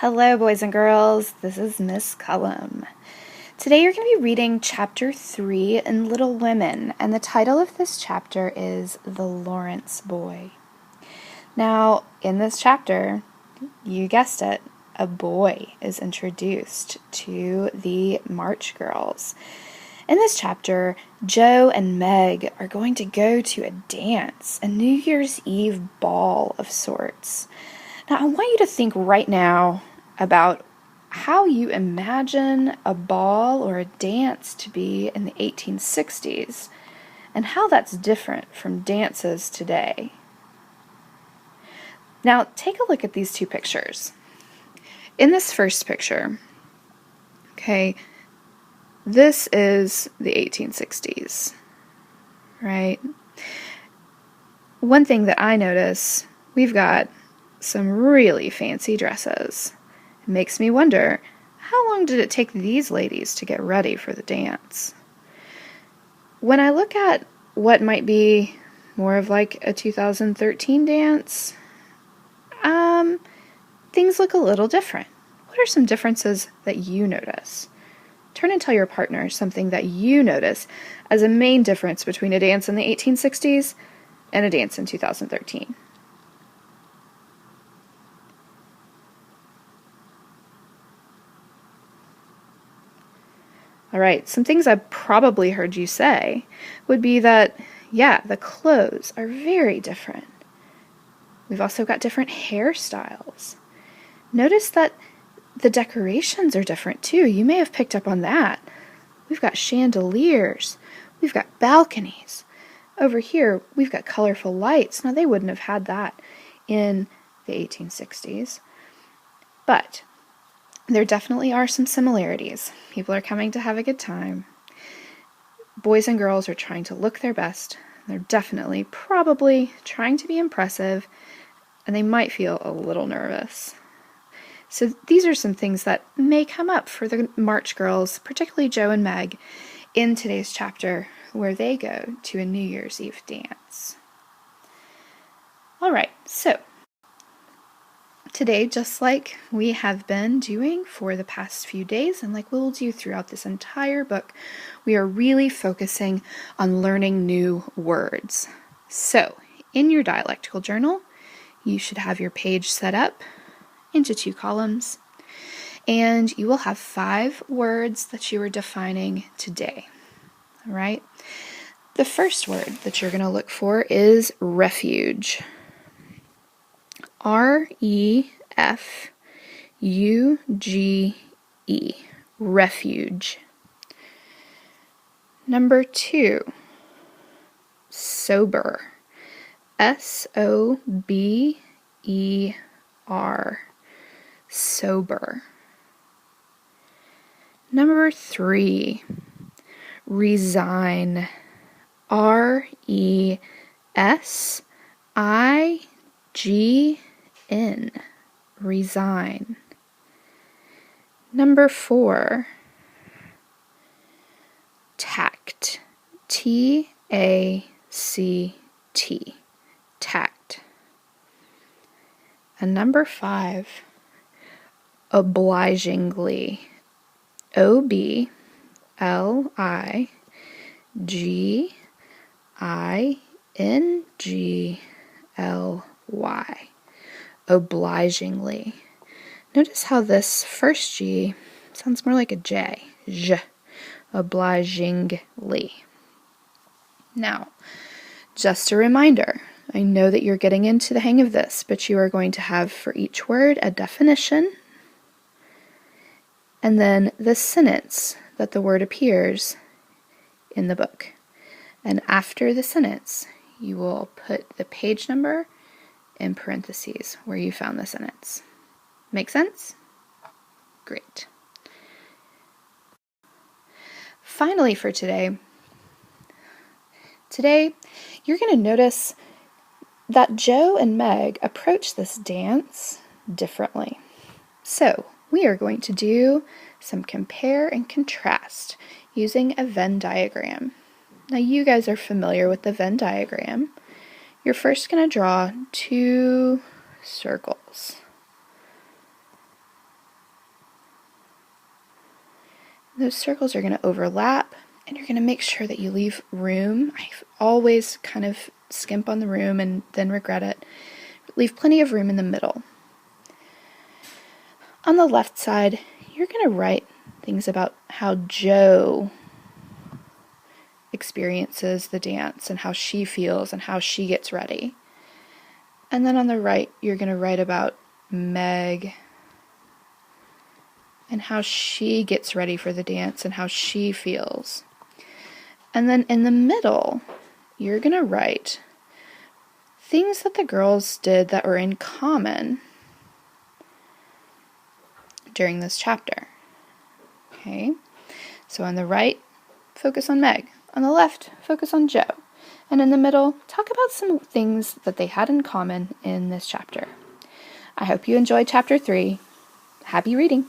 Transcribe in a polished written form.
Hello, boys and girls. This is Miss Cullum. Today you're going to be reading Chapter 3 in Little Women, and the title of this chapter is The Lawrence Boy. Now, in this chapter, you guessed it, a boy is introduced to the March Girls. In this chapter, Jo and Meg are going to go to a dance, a New Year's Eve ball of sorts. Now, I want you to think right now about how you imagine a ball or a dance to be in the 1860s and how that's different from dances today. Now, take a look at these two pictures. In this first picture, this is the 1860s, right? One thing that I notice, we've got some really fancy dresses. It makes me wonder, how long did it take these ladies to get ready for the dance? When I look at what might be more of like a 2013 dance, things look a little different. What are some differences that you notice? Turn and tell your partner something that you notice as a main difference between a dance in the 1860s and a dance in 2013. All right, some things I've probably heard you say would be that, the clothes are very different. We've also got different hairstyles. Notice that the decorations are different too. You may have picked up on that. We've got chandeliers. We've got balconies. Over here, we've got colorful lights. Now, they wouldn't have had that in the 1860s. But there definitely are some similarities. People are coming to have a good time. Boys and girls are trying to look their best. They're definitely, probably trying to be impressive, and they might feel a little nervous. So these are some things that may come up for the March Girls, particularly Jo and Meg, in today's chapter, where they go to a New Year's Eve dance. All right, so today, just like we have been doing for the past few days, and like we'll do throughout this entire book, we are really focusing on learning new words. So, in your dialectical journal, you should have your page set up into 2 columns, and you will have 5 words that you are defining today. All right? The first word that you're going to look for is refuge. R-E-F-U-G-E, refuge. Number 2, sober. S-O-B-E-R, sober. Number 3, resign. R-E-S-I-G-N, resign. Number 4, tact. T-A-C-T, tact. And number 5, obligingly. O-B-L-I-G-I-N-G-L-Y, obligingly. Notice how this first G sounds more like a J. J, obligingly. Now, just a reminder, I know that you're getting into the hang of this, but you are going to have for each word a definition, and then the sentence that the word appears in the book. And after the sentence, you will put the page number in parentheses where you found the sentence. Make sense? Great. Finally for today, you're going to notice that Jo and Meg approach this dance differently. So, we are going to do some compare and contrast using a Venn diagram. Now, you guys are familiar with the Venn diagram. You're first going to draw 2 circles. Those circles are going to overlap, and you're going to make sure that you leave room. I always kind of skimp on the room and then regret it. Leave plenty of room in the middle. On the left side, you're going to write things about how Jo experiences the dance and how she feels and how she gets ready. And then on the right, you're going to write about Meg and how she gets ready for the dance and how she feels. And then in the middle, you're going to write things that the girls did that were in common during this chapter. Okay, so on the right, focus on Meg. On the left, focus on Jo. And in the middle, talk about some things that they had in common in this chapter. I hope you enjoyed chapter 3. Happy reading!